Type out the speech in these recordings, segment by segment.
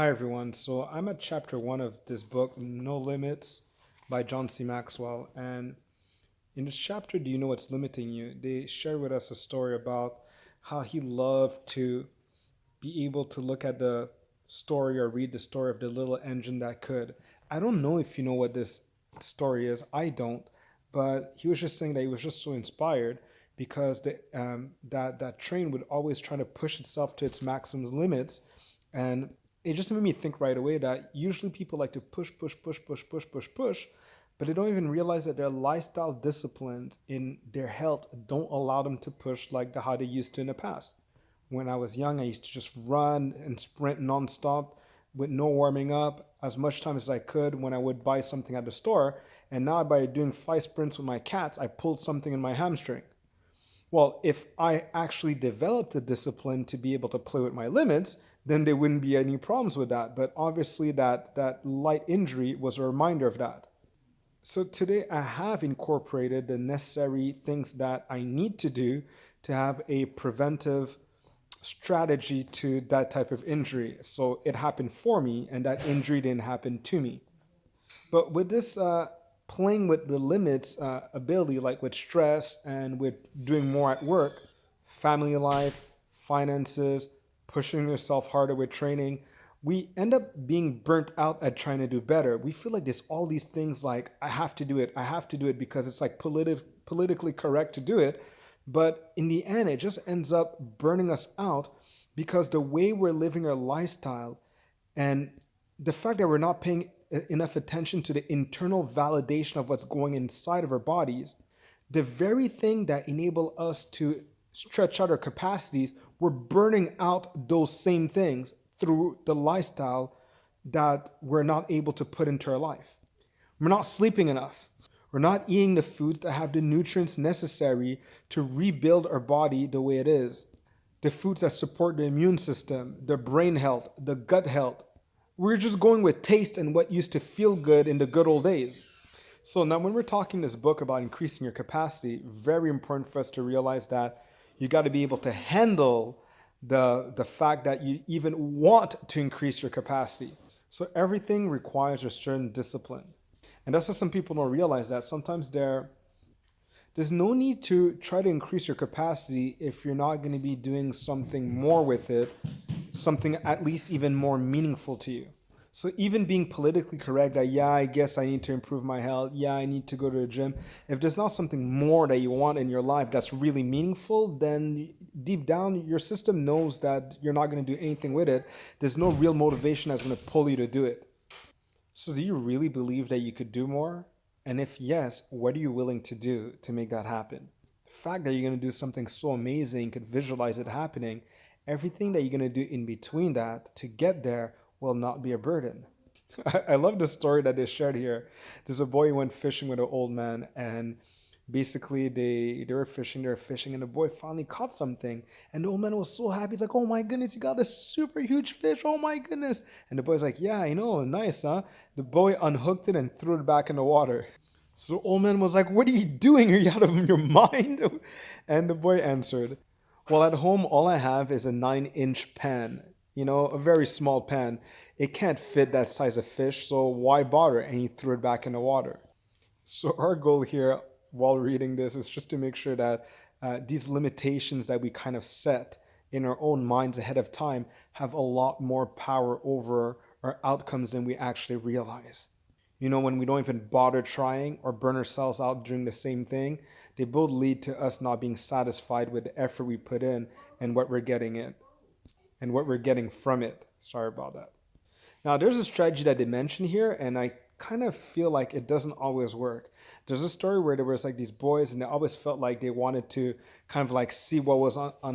Hi, everyone. So I'm at chapter one of this book, No Limits by John C. Maxwell. And in this chapter, Do You Know What's Limiting You? They share with us a story about how he loved to be able to look at the story or read the story of the little engine that could. I don't know if you know what this story is. I don't. But he was just saying that he was just so inspired because that train would always try to push itself to its maximum limits, and it just made me think right away that usually people like to push, push, push, push, push, push, push, but they don't even realize that their lifestyle disciplines in their health don't allow them to push like how they used to in the past. When I was young, I used to just run and sprint nonstop with no warming up as much time as I could when I would buy something at the store. And now, by doing 5 sprints with my cats, I pulled something in my hamstring. Well, if I actually developed a discipline to be able to play with my limits, then there wouldn't be any problems with that. But obviously, that light injury was a reminder of that. So today I have incorporated the necessary things that I need to do to have a preventive strategy to that type of injury. So it happened for me, and that injury didn't happen to me. But with this playing with the limits ability, like with stress and with doing more at work, family life, finances, pushing yourself harder with training, we end up being burnt out at trying to do better. We feel like there's all these things like, I have to do it, I have to do it because it's like politically correct to do it. But in the end, it just ends up burning us out because the way we're living our lifestyle and the fact that we're not paying enough attention to the internal validation of what's going inside of our bodies, the very thing that enable us to stretch out our capacities, we're burning out those same things through the lifestyle that we're not able to put into our life. We're not sleeping enough. We're not eating the foods that have the nutrients necessary to rebuild our body the way it is. The foods that support the immune system, the brain health, the gut health. We're just going with taste and what used to feel good in the good old days. So now when we're talking this book about increasing your capacity, very important for us to realize that you got to be able to handle the fact that you even want to increase your capacity. So everything requires a certain discipline. And that's what some people don't realize, that sometimes there's no need to try to increase your capacity if you're not going to be doing something more with it, something at least even more meaningful to you. So even being politically correct that, yeah, I guess I need to improve my health, yeah, I need to go to the gym, if there's not something more that you want in your life that's really meaningful, then deep down your system knows that you're not going to do anything with it. There's no real motivation that's going to pull you to do it. So do you really believe that you could do more? And if yes, what are you willing to do to make that happen? The fact that you're going to do something so amazing, you could visualize it happening, everything that you're going to do in between that to get there will not be a burden. I love the story that they shared here. There's a boy who went fishing with an old man, and basically they were fishing, and the boy finally caught something. And the old man was so happy. He's like, "Oh my goodness, you got a super huge fish! Oh my goodness!" And the boy's like, "Yeah, I know, nice, huh?" The boy unhooked it and threw it back in the water. So the old man was like, "What are you doing? Are you out of your mind?" And the boy answered, "Well, at home, all I have is a 9-inch pan, a very small pan. It can't fit that size of fish, so why bother?" And he threw it back in the water. So, our goal here while reading this is just to make sure that these limitations that we kind of set in our own minds ahead of time have a lot more power over our outcomes than we actually realize. When we don't even bother trying or burn ourselves out doing the same thing, they both lead to us not being satisfied with the effort we put in and what we're getting in and what we're getting from it. Sorry about that. Now, there's a strategy that they mention here, and I kind of feel like it doesn't always work. There's a story where there was like these boys, and they always felt like they wanted to kind of like see what was on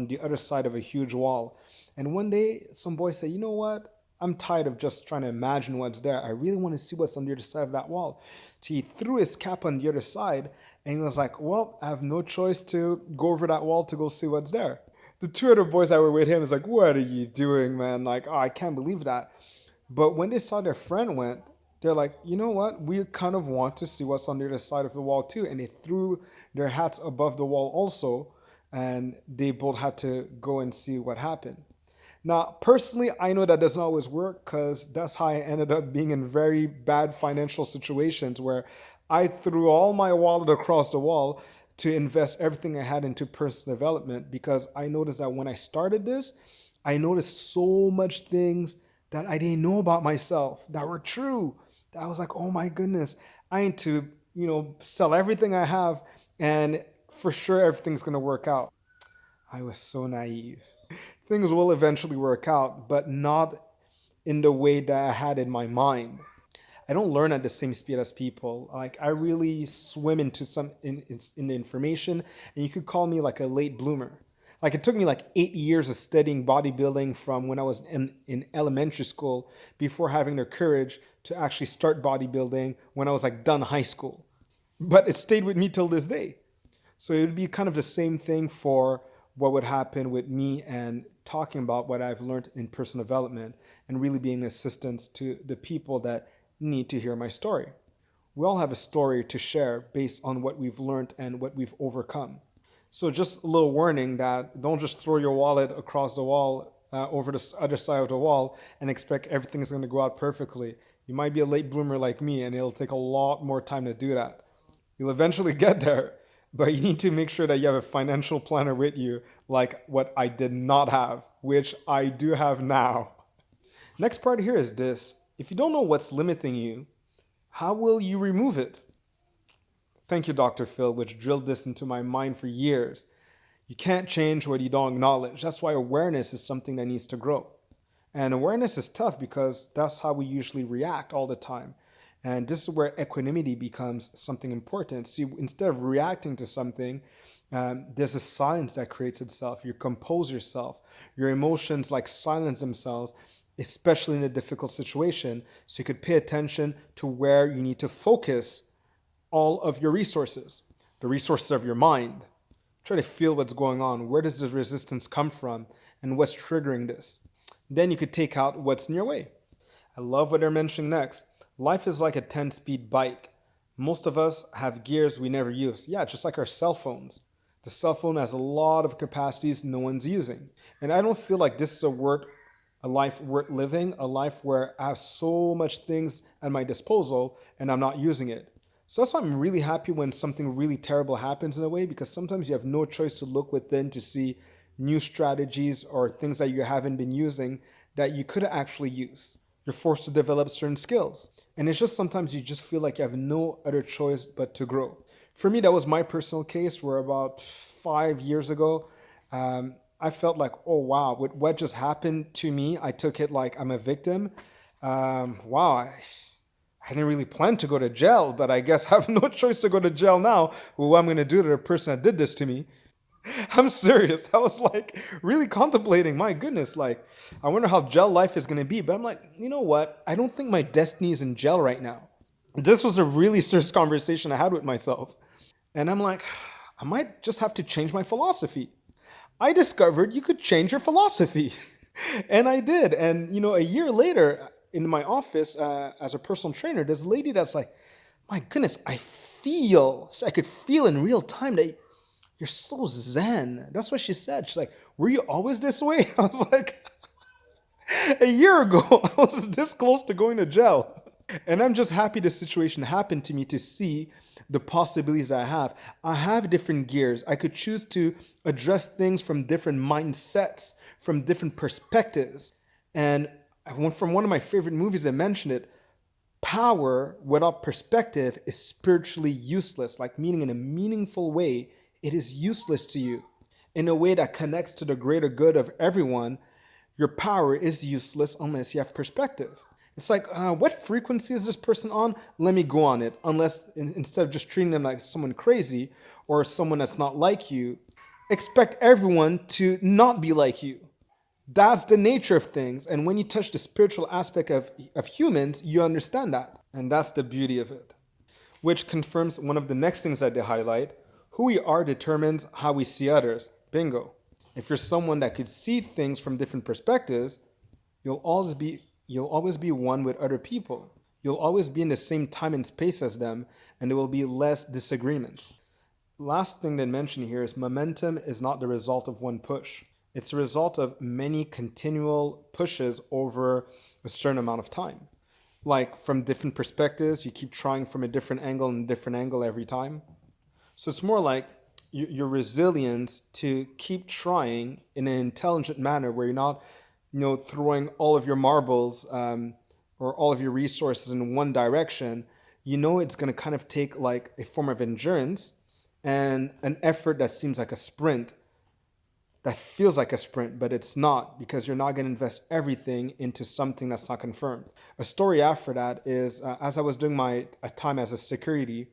the other side of a huge wall. And one day, some boy said, "You know what? I'm tired of just trying to imagine what's there. I really want to see what's on the other side of that wall." So he threw his cap on the other side, and he was like, "Well, I have no choice to go over that wall to go see what's there." The two other boys that were with him was like, "What are you doing, man? Like, oh, I can't believe that." But when they saw their friend went, they're like, "You know what? We kind of want to see what's on the other side of the wall too." And they threw their hats above the wall also, and they both had to go and see what happened. Now, personally, I know that doesn't always work because that's how I ended up being in very bad financial situations where I threw all my wallet across the wall to invest everything I had into personal development because I noticed that when I started this, I noticed so much things that I didn't know about myself that were true. That I was like, oh my goodness, I need to, sell everything I have and for sure everything's going to work out. I was so naive. Things will eventually work out, but not in the way that I had in my mind. I don't learn at the same speed as people. Like I really swim into some in the information, and you could call me like a late bloomer. Like it took me like 8 years of studying bodybuilding from when I was in elementary school before having the courage to actually start bodybuilding when I was like done high school. But it stayed with me till this day. So it would be kind of the same thing for what would happen with me and talking about what I've learned in personal development and really being an assistance to the people that need to hear my story. We all have a story to share based on what we've learned and what we've overcome. So just a little warning that don't just throw your wallet across the wall over the other side of the wall and expect everything is going to go out perfectly. You might be a late bloomer like me and it'll take a lot more time to do that. You'll eventually get there, but you need to make sure that you have a financial planner with you, like what I did not have, which I do have now. Next part here is this. If you don't know what's limiting you, how will you remove it? Thank you, Dr. Phil, which drilled this into my mind for years. You can't change what you don't acknowledge. That's why awareness is something that needs to grow. And awareness is tough because that's how we usually react all the time. And this is where equanimity becomes something important. See, instead of reacting to something, there's a silence that creates itself. You compose yourself. Your emotions like silence themselves, especially in a difficult situation. So you could pay attention to where you need to focus all of your resources, the resources of your mind. Try to feel what's going on. Where does this resistance come from? And what's triggering this? Then you could take out what's in your way. I love what they're mentioning next. Life is like a 10-speed bike. Most of us have gears we never use. Yeah, just like our cell phones. The cell phone has a lot of capacities no one's using. And I don't feel like this is a life worth living, a life where I have so much things at my disposal and I'm not using it. So that's why I'm really happy when something really terrible happens in a way, because sometimes you have no choice to look within to see new strategies or things that you haven't been using that you could actually use. You're forced to develop certain skills. And it's just sometimes you just feel like you have no other choice but to grow. For me, that was my personal case where about 5 years ago, I felt like, oh, wow, with what just happened to me, I took it like I'm a victim. Wow, I didn't really plan to go to jail, but I guess I have no choice to go to jail now. Well, what I'm going to do to the person that did this to me? I'm serious. I was like really contemplating, my goodness, like, I wonder how jail life is going to be. But I'm like, you know what? I don't think my destiny is in jail right now. This was a really serious conversation I had with myself. And I'm like, I might just have to change my philosophy. I discovered you could change your philosophy. And I did. And, a year later in my office as a personal trainer, this lady that's like, my goodness, I could feel in real time that you're so zen. That's what she said. She's like, were you always this way? I was like, a year ago, I was this close to going to jail. And I'm just happy this situation happened to me to see the possibilities I have. I have different gears. I could choose to address things from different mindsets, from different perspectives. And from one of my favorite movies, I mentioned it. Power without perspective is spiritually useless, like meaning in a meaningful way, it is useless to you. In a way that connects to the greater good of everyone, your power is useless unless you have perspective. It's like, what frequency is this person on? Let me go on it. Unless, instead of just treating them like someone crazy or someone that's not like you, expect everyone to not be like you. That's the nature of things. And when you touch the spiritual aspect of humans, you understand that. And that's the beauty of it. Which confirms one of the next things that they highlight. Who we are determines how we see others. Bingo. If you're someone that could see things from different perspectives, you'll always be one with other people. You'll always be in the same time and space as them, and there will be less disagreements. Last thing they mention here is momentum is not the result of one push. It's a result of many continual pushes over a certain amount of time. Like from different perspectives, you keep trying from a different angle and a different angle every time. So it's more like your resilience to keep trying in an intelligent manner where you're not, throwing all of your marbles or all of your resources in one direction. It's going to kind of take like a form of endurance and an effort that seems like a sprint, that feels like a sprint, but it's not, because you're not going to invest everything into something that's not confirmed. A story after that is as I was doing my time as a security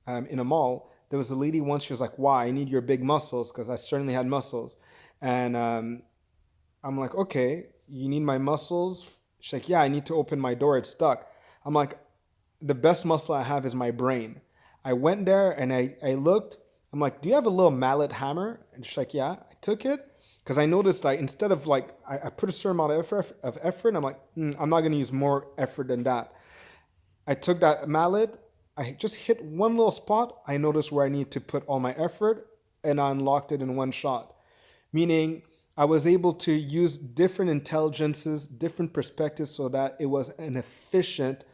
in a mall, there was a lady once, she was like, "Why? I need your big muscles," because I certainly had muscles. And I'm like, "Okay, you need my muscles?" She's like, "Yeah, I need to open my door. It's stuck." I'm like, "The best muscle I have is my brain." I went there and I looked. I'm like, "Do you have a little mallet hammer?" And she's like, "Yeah." I took it because I noticed like instead of like I put a certain amount of effort, and I'm like, I'm not going to use more effort than that. I took that mallet, I just hit one little spot. I noticed where I need to put all my effort, and I unlocked it in one shot. Meaning, I was able to use different intelligences, different perspectives, so that it was an efficient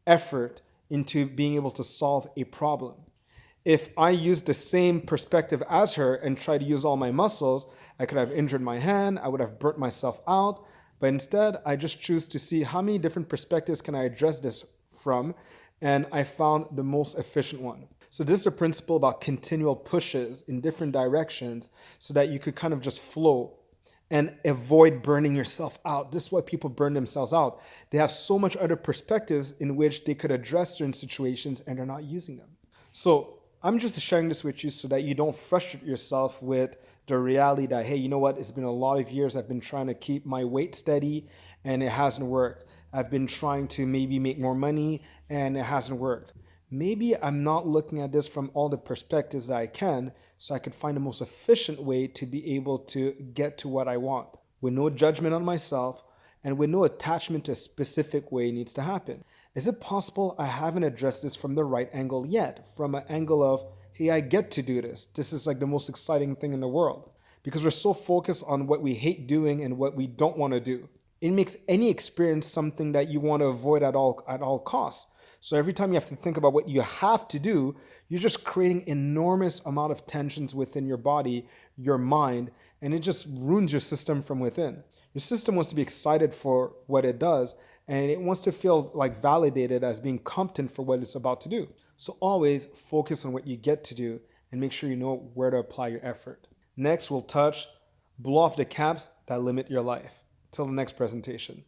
effort into being able to solve a problem. If I used the same perspective as her and tried to use all my muscles, I could have injured my hand, I would have burnt myself out. But instead, I just choose to see how many different perspectives can I address this from, and I found the most efficient one. So this is a principle about continual pushes in different directions so that you could kind of just flow and avoid burning yourself out. This is why people burn themselves out. They have so much other perspectives in which they could address certain situations and they're not using them. So I'm just sharing this with you so that you don't frustrate yourself with the reality that, hey, you know what? It's been a lot of years. I've been trying to keep my weight steady and it hasn't worked. I've been trying to maybe make more money and it hasn't worked. Maybe I'm not looking at this from all the perspectives that I can, so I could find the most efficient way to be able to get to what I want with no judgment on myself and with no attachment to a specific way it needs to happen. Is it possible I haven't addressed this from the right angle yet? From an angle of, hey, I get to do this. This is like the most exciting thing in the world. Because we're so focused on what we hate doing and what we don't want to do. It makes any experience something that you want to avoid at all costs. So every time you have to think about what you have to do, you're just creating enormous amount of tensions within your body, your mind, and it just ruins your system from within. Your system wants to be excited for what it does, and it wants to feel like validated as being competent for what it's about to do. So always focus on what you get to do and make sure you know where to apply your effort. Next, we'll touch blow off the caps that limit your life. Till the next presentation.